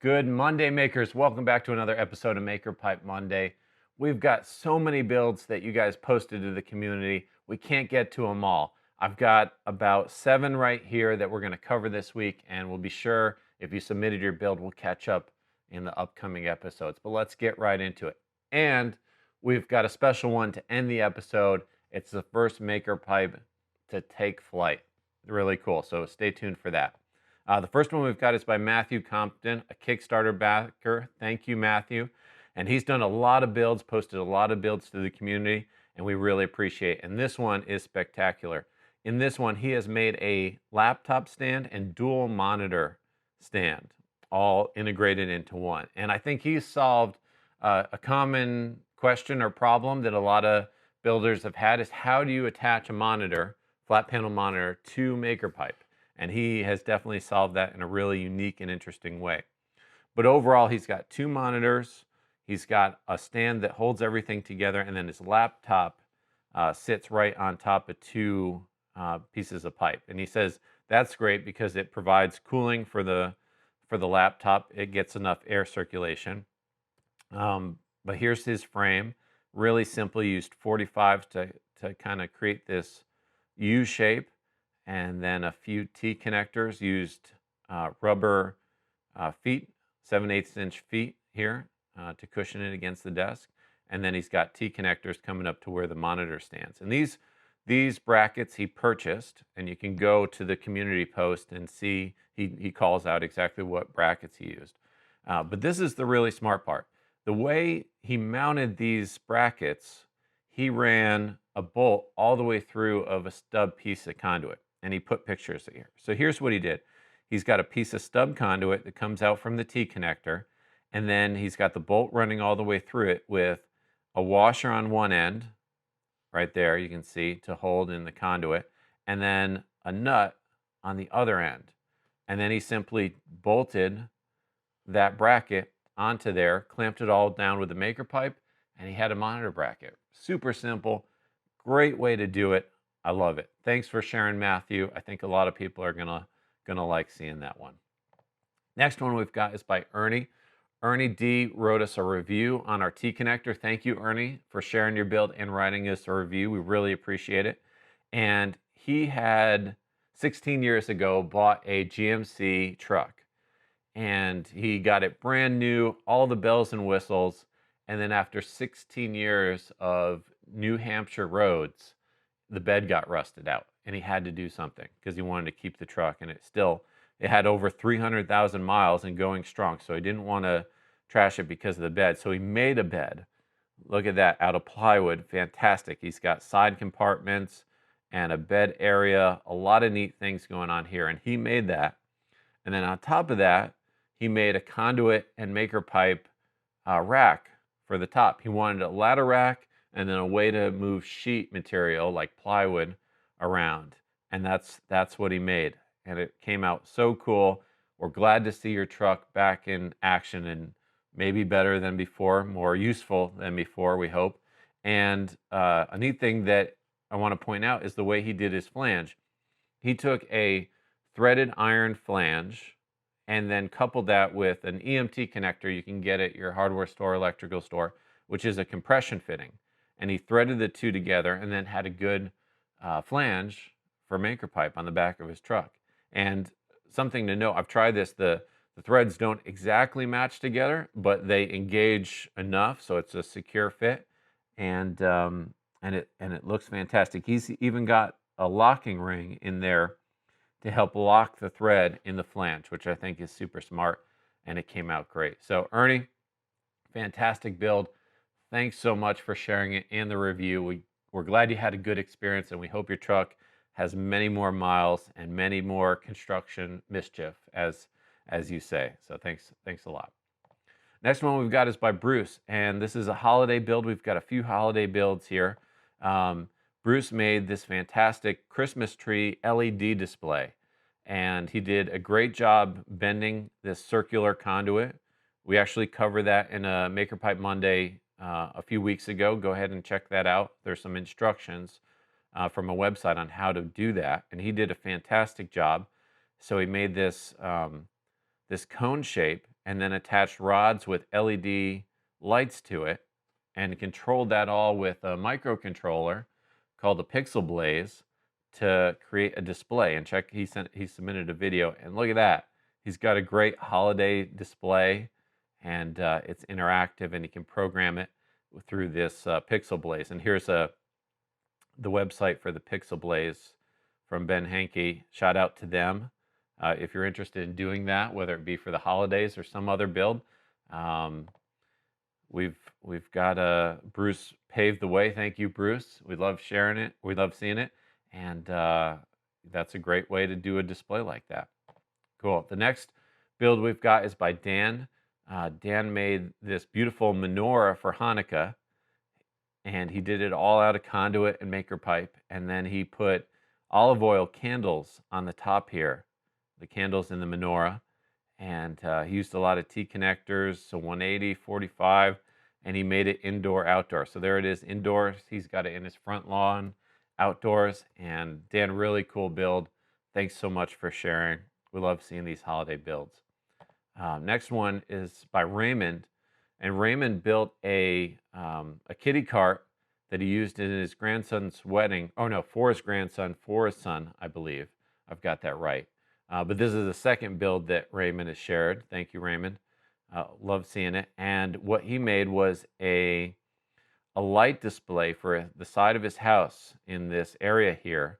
Good Monday, makers. Welcome back to another episode of Maker Pipe Monday. We've got so many builds that you guys posted to the community. We can't get to them all. I've got about 7 right here that we're going to cover this week, and we'll be sure if you submitted your build, we'll catch up in the upcoming episodes. But let's get right into it. And we've got a special one to end the episode. It's the first Maker Pipe to take flight. Really cool. So stay tuned for that. The first one we've got is by Matthew Compton, a Kickstarter backer. Thank you, Matthew. And he's done a lot of builds, posted a lot of builds to the community, and we really appreciate it. And this one is spectacular. In this one, he has made a laptop stand and dual monitor stand, all integrated into one. And I think he's solved a common question or problem that a lot of builders have had is how do you attach a monitor, flat panel monitor, to MakerPipe? And he has definitely solved that in a really unique and interesting way. But overall, he's got 2 monitors, he's got a stand that holds everything together, and then his laptop sits right on top of 2 pieces of pipe. And he says that's great because it provides cooling for the laptop. It gets enough air circulation. But here's his frame. Really simple, used 45 to kind of create this U shape. And then a few T connectors, used rubber feet, 7/8 inch feet here to cushion it against the desk. And then he's got T connectors coming up to where the monitor stands. And these brackets he purchased, and you can go to the community post and see, he calls out exactly what brackets he used. But this is the really smart part. The way he mounted these brackets, he ran a bolt all the way through of a stub piece of conduit. And he put pictures here. So here's what he did. He's got a piece of stub conduit that comes out from the T connector, and then he's got the bolt running all the way through it with a washer on one end, right there, you can see, to hold in the conduit, and then a nut on the other end. And then he simply bolted that bracket onto there, clamped it all down with the maker pipe, and he had a monitor bracket. Super simple, great way to do it. I love it. Thanks for sharing, Matthew. I think a lot of people are gonna like seeing that one. Next one we've got is by Ernie. Ernie D wrote us a review on our T connector. Thank you, Ernie, for sharing your build and writing us a review. We really appreciate it. And he had 16 years ago bought a GMC truck, and he got it brand new, all the bells and whistles. And then after 16 years of New Hampshire roads, the bed got rusted out, and he had to do something because he wanted to keep the truck, and it had over 300,000 miles and going strong, so he didn't want to trash it because of the bed. So he made a bed. Look at that, out of plywood. Fantastic. He's got side compartments and a bed area, a lot of neat things going on here, and he made that. And then on top of that, he made a conduit and maker pipe rack for the top. He wanted a ladder rack and then a way to move sheet material like plywood around. And that's what he made. And it came out so cool. We're glad to see your truck back in action and maybe better than before, more useful than before, we hope. And a neat thing that I want to point out is the way he did his flange. He took a threaded iron flange and then coupled that with an EMT connector you can get at your hardware store, electrical store, which is a compression fitting. And he threaded the two together and then had a good flange for maker pipe on the back of his truck. And something to note, I've tried this, the threads don't exactly match together, but they engage enough so it's a secure fit, and it looks fantastic. He's even got a locking ring in there to help lock the thread in the flange, which I think is super smart, and it came out great. So Ernie, fantastic build. Thanks so much for sharing it in the review. We're glad you had a good experience, and we hope your truck has many more miles and many more construction mischief, as you say. So thanks a lot. Next one we've got is by Bruce, and this is a holiday build. We've got a few holiday builds here. Bruce made this fantastic Christmas tree LED display, and he did a great job bending this circular conduit. We actually covered that in a Maker Pipe Monday a few weeks ago. Go ahead and check that out. There's some instructions from a website on how to do that, and he did a fantastic job. So he made this this cone shape, and then attached rods with LED lights to it, and controlled that all with a microcontroller called a Pixel Blaze to create a display. And check, he submitted a video, and look at that. He's got a great holiday display, and it's interactive, and you can program it through this Pixel Blaze. And here's the website for the Pixel Blaze from Ben Hankey. Shout out to them. If you're interested in doing that, whether it be for the holidays or some other build, we've got Bruce paved the way. Thank you, Bruce. We love sharing it. We love seeing it, and that's a great way to do a display like that. Cool. The next build we've got is by Dan. Dan made this beautiful menorah for Hanukkah, and he did it all out of conduit and maker pipe, and then he put olive oil candles on the top here, the candles in the menorah, and he used a lot of T connectors, so 180, 45, and he made it indoor, outdoor. So there it is, indoors. He's got it in his front lawn, outdoors, and Dan, really cool build. Thanks so much for sharing. We love seeing these holiday builds. Next one is by Raymond, and Raymond built a kiddie cart that he used in his grandson's wedding. Oh no, for his grandson, for his son, I believe. I've got that right. But this is the second build that Raymond has shared. Thank you, Raymond. Love seeing it. And what he made was a light display for the side of his house in this area here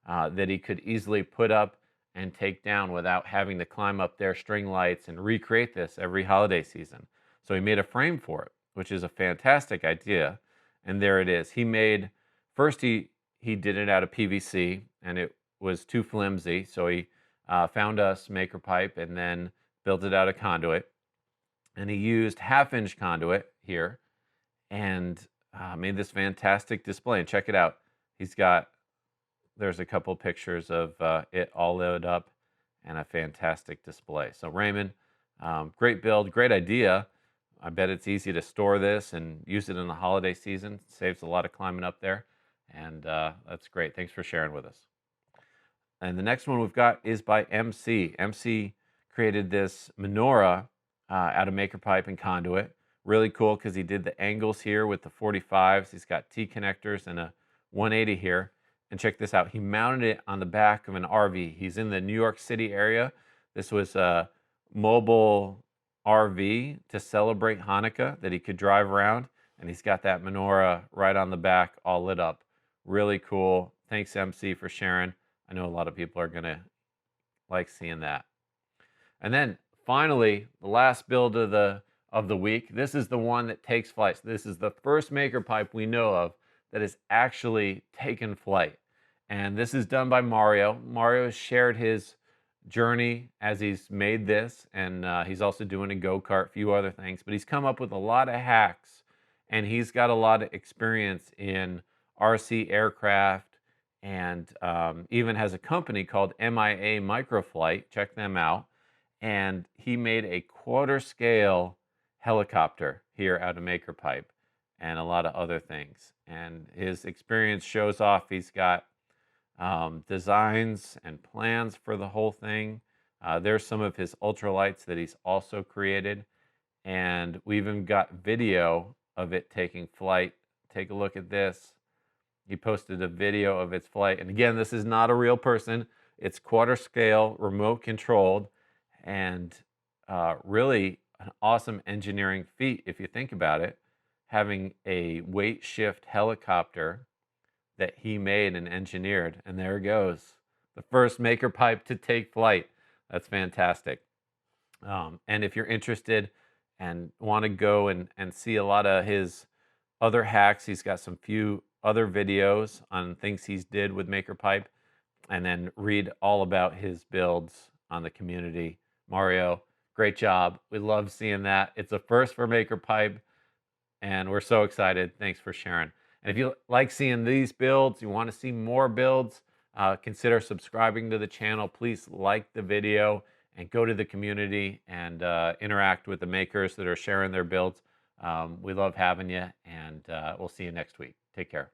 that he could easily put up and take down without having to climb up their string lights and recreate this every holiday season. So he made a frame for it, which is a fantastic idea. And there it is. He made, first he did it out of PVC, and it was too flimsy. So he found us maker pipe and then built it out of conduit. And he used 1/2-inch conduit here and made this fantastic display. And check it out. There's a couple pictures of it all lit up and a fantastic display. So Raymond, great build, great idea. I bet it's easy to store this and use it in the holiday season. Saves a lot of climbing up there. And that's great. Thanks for sharing with us. And the next one we've got is by MC. MC created this menorah out of maker pipe and conduit. Really cool because he did the angles here with the 45s. He's got T connectors and a 180 here. And check this out. He mounted it on the back of an RV. He's in the New York City area. This was a mobile RV to celebrate Hanukkah that he could drive around. And he's got that menorah right on the back, all lit up. Really cool. Thanks, MC, for sharing. I know a lot of people are going to like seeing that. And then finally, the last build of the week. This is the one that takes flight. This is the first maker pipe we know of that has actually taken flight. And this is done by Mario. Mario has shared his journey as he's made this, and he's also doing a go-kart, a few other things. But he's come up with a lot of hacks, and he's got a lot of experience in RC aircraft, and even has a company called MIA Microflight. Check them out. And he made a quarter-scale helicopter here out of maker pipe and a lot of other things. And his experience shows off. He's got designs and plans for the whole thing. There's some of his ultralights that he's also created. And we even got video of it taking flight. Take a look at this. He posted a video of its flight. And again, this is not a real person. It's quarter scale, remote controlled, and really an awesome engineering feat if you think about it. Having a weight shift helicopter that he made and engineered. And there it goes. The first maker pipe to take flight. That's fantastic. And if you're interested and want to go and see a lot of his other hacks, he's got some few other videos on things he's did with maker pipe, and then read all about his builds on the community. Mario, great job. We love seeing that. It's a first for maker pipe, and we're so excited. Thanks for sharing. And if you like seeing these builds, you want to see more builds, consider subscribing to the channel. Please like the video and go to the community and interact with the makers that are sharing their builds. We love having you, and we'll see you next week. Take care.